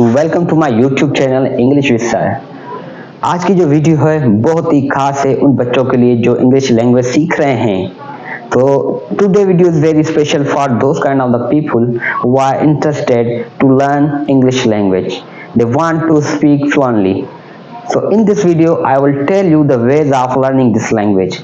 Welcome to my YouTube channel English with sir. आज की जो वीडियो है बहुत ही खास है उन बच्चों के लिए जो इंग्लिश लैंग्वेज सीख रहे हैं। तो today video is very special for those kind of the people who are interested to learn English language, they want to speak fluently. So in this video I will tell you the ways of learning this language।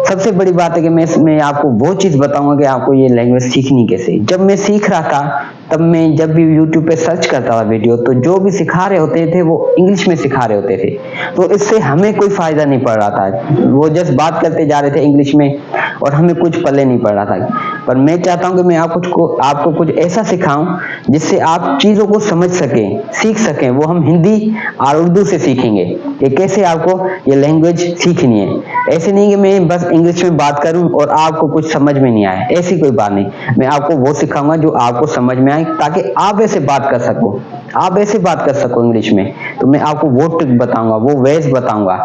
सबसे बड़ी बात है कि मैं इसमें आपको वो चीज बताऊंगा कि आपको ये लैंग्वेज सीखनी कैसे। जब मैं सीख रहा था तब मैं जब भी YouTube पे सर्च करता था वीडियो, तो जो भी सिखा रहे होते थे वो इंग्लिश में सिखा रहे होते थे, तो इससे हमें कोई फायदा नहीं पड़ रहा था। वो जस्ट बात करते जा रहे थे इंग्लिश में और हमें कुछ पल्ले नहीं पड़ रहा था। पर मैं चाहता हूं कि मैं आपको कुछ ऐसा सिखाऊं जिससे आप चीजों को समझ सकें, सीख सकें। वो हम हिंदी और उर्दू से सीखेंगे कि कैसे आपको ये लैंग्वेज सीखनी है। ऐसे नहीं कि मैं बस इंग्लिश में बात करूं और आपको कुछ समझ में नहीं आए, ऐसी कोई बात नहीं। मैं आपको वो सिखाऊंगा जो आपको समझ में आए, ताकि आप ऐसे बात कर सको, आप ऐसे बात कर सको इंग्लिश में। तो मैं आपको वो ट्रिक बताऊंगा, वो वेज बताऊंगा।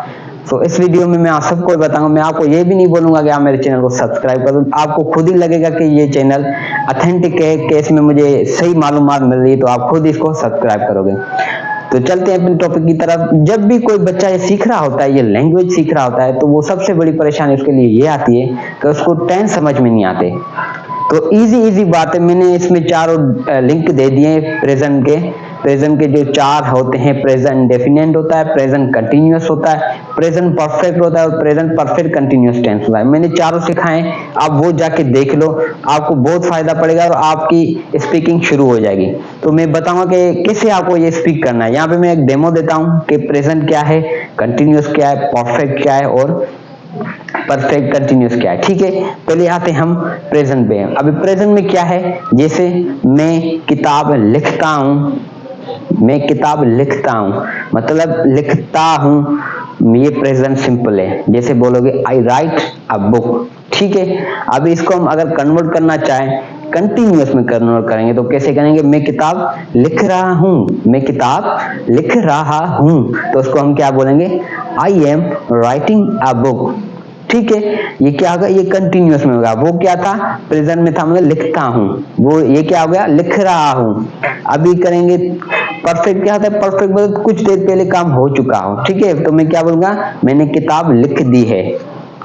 तो इस वीडियो में मैं आप सबको बताऊंगा। मैं आपको ये भी नहीं बोलूंगा कि आप मेरे चैनल को सब्सक्राइब करो। आपको खुद ही लगेगा कि ये चैनल ऑथेंटिक है, कि इसमें मुझे सही मालूमात मिल रही है, तो आप खुद इसको सब्सक्राइब करोगे। तो चलते हैं अपने टॉपिक की तरफ। जब भी कोई बच्चा ये सीख रहा होता है, ये लैंग्वेज सीख रहा होता है, तो वो सबसे बड़ी परेशानी उसके लिए ये आती है कि उसको टेंस समझ में नहीं आते। तो इजी बात है, मैंने इसमें चारों लिंक दे दिए प्रेजेंट के जो चार होते हैं। प्रेजेंट डेफिनेट होता है, प्रेजेंट कंटिन्यूअस होता है, प्रेजेंट परफेक्ट होता है और प्रेजेंट परफेक्ट कंटिन्यूअस टेंस होता है। मैंने चारों सिखाए, आप वो जाके देख लो, आपको बहुत फायदा पड़ेगा और आपकी स्पीकिंग शुरू हो जाएगी। तो मैं बताऊंगा कि कैसे आपको ये स्पीक करना है। यहाँ पे मैं एक डेमो देता हूँ कि प्रेजेंट क्या है, कंटिन्यूअस क्या है, परफेक्ट क्या है और परफेक्ट कंटिन्यूअस क्या है। ठीक है, पहले आते हम प्रेजेंट पे। अभी प्रेजेंट में क्या है, जैसे मैं किताब लिखता हूं, मतलब लिखता हूं, ये प्रेजेंट सिंपल है। जैसे बोलोगे आई राइट अ बुक। ठीक है, अभी इसको हम अगर कन्वर्ट करना चाहें, कंटिन्यूअस में कन्वर्ट करेंगे तो कैसे करेंगे? मैं किताब लिख रहा हूं, तो उसको हम क्या बोलेंगे? I am writing a book. ठीक है, ये क्या होगा? ये कंटिन्यूअस में होगा। वो क्या था? प्रेजेंट में था, मतलब लिखता हूं। वो ये क्या हो गया? लिख रहा हूं। अभी करेंगे परफेक्ट। क्या होता है परफेक्ट? मतलब कुछ देर पहले काम हो चुका हो। ठीक है, तो मैं क्या बोलूंगा? मैंने किताब लिख दी है।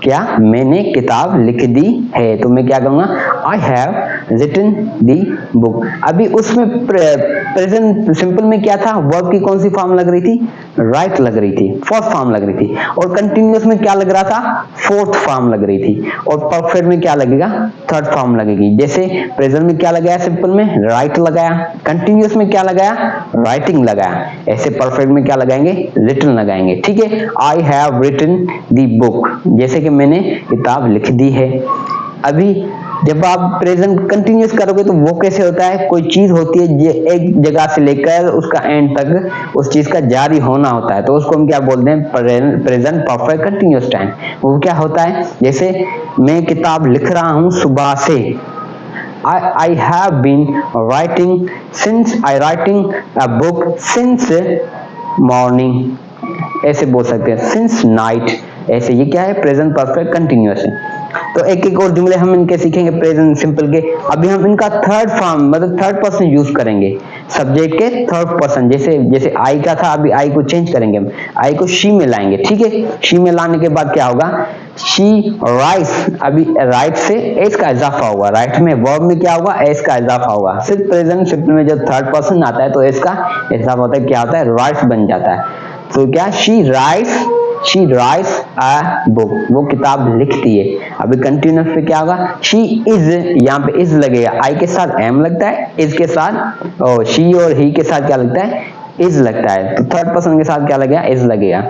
क्या? मैंने किताब लिख दी है। तो मैं क्या करूंगा? I have written the book. अभी उसमें प्रेजेंट सिंपल में क्या था? वर्ब की कौन सी फॉर्म लग रही थी? राइट लग रही थी, फर्स्ट फॉर्म लग रही थी। और कंटिन्यूअस में क्या लग रहा था? फोर्थ फॉर्म लग रही थी। और परफेक्ट में क्या लगेगा? थर्ड फॉर्म लगेगी। जैसे प्रेजेंट में क्या लगाया? सिंपल में राइट लगाया, कंटिन्यूअस में क्या लगाया? राइटिंग लगाया। ऐसे परफेक्ट में क्या लगाएंगे? रिटन लगाएंगे। ठीक है, I have written the book, जैसे कि मैंने किताब लिख दी है। अभी जब आप प्रेजेंट कंटिन्यूअस करोगे तो वो कैसे होता है? कोई चीज होती है, ये एक जगह से लेकर उसका एंड तक उस चीज का जारी होना होता है, तो उसको हम क्या बोलते हैं? Present perfect continuous time. वो क्या होता है? जैसे मैं किताब लिख रहा हूं सुबह से, I have been writing a book since morning। ऐसे बोल सकते हैं, since night। ऐसे ये क्या है? प्रेजेंट परफेक्ट कंटिन्यूअस है। तो एक और जुमले हम इनके सीखेंगे प्रेजेंट सिंपल के। अभी हम इनका थर्ड फॉर्म, मतलब थर्ड पर्सन यूज करेंगे, सब्जेक्ट के थर्ड पर्सन। जैसे आई का था, अभी आई को चेंज करेंगे, हम आई को शी में लाएंगे। ठीक है, शी में लाने के बाद क्या होगा? She writes. अभी राइट से एस का इजाफा होगा। राइट में वर्ब में क्या होगा? एस का इजाफा होगा। सिर्फ प्रेजेंट सिंपल में जब थर्ड पर्सन आता है तो एस का इजाफा होता है। क्या होता है? राइट्स बन जाता है। तो क्या? शी राइट्स अ बुक, वो किताब लिखती है। अभी कंटिन्यूअस पे क्या होगा? शी इज, यहाँ पे इज लगेगा, आई के साथ एम लगता है, इज के साथ शी और ही के साथ क्या लगता है? इज लगता है। तो थर्ड पर्सन के साथ क्या लगेगा? इज लगेगा।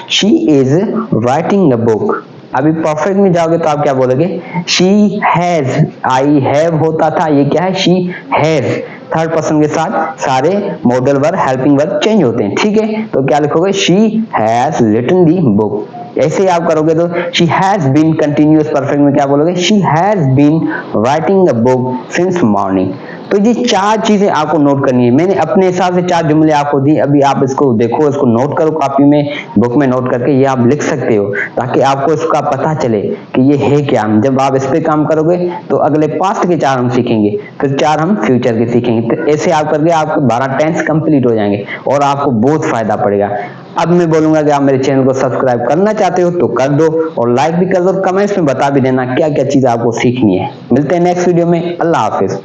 She is writing a book. अभी परफेक्ट में जाओगे तो आप क्या बोलोगे? शी हैज, आई हैव होता था, ये क्या है? She has. थर्ड पर्सन के साथ सारे model verb, helping verb change होते हैं। ठीक है, तो क्या लिखोगे? She has written the book. ऐसे ही आप करोगे तो she has been continuous perfect में क्या बोलोगे? She has been writing a book since morning. तो ये 4 चीजें आपको नोट करनी है। मैंने अपने हिसाब से 4 जुमले आपको दी, अभी आप इसको देखो, इसको नोट करो कॉपी में, बुक में नोट करके ये आप लिख सकते हो, ताकि आपको इसका पता चले कि ये है क्या। जब आप इस पे काम करोगे तो अगले पास्ट के 4 हम सीखेंगे, फिर 4 हम फ्यूचर के सीखेंगे। तो ऐसे आप करके आपके 12 टेंस कंप्लीट हो जाएंगे और आपको बहुत फायदा पड़ेगा। अब मैं बोलूंगा कि आप मेरे चैनल को सब्सक्राइब करना चाहते हो तो कर दो, और लाइक भी कर दो, कमेंट्स में बता भी देना क्या क्या चीज आपको सीखनी है। मिलते हैं नेक्स्ट वीडियो में। अल्लाह हाफिज।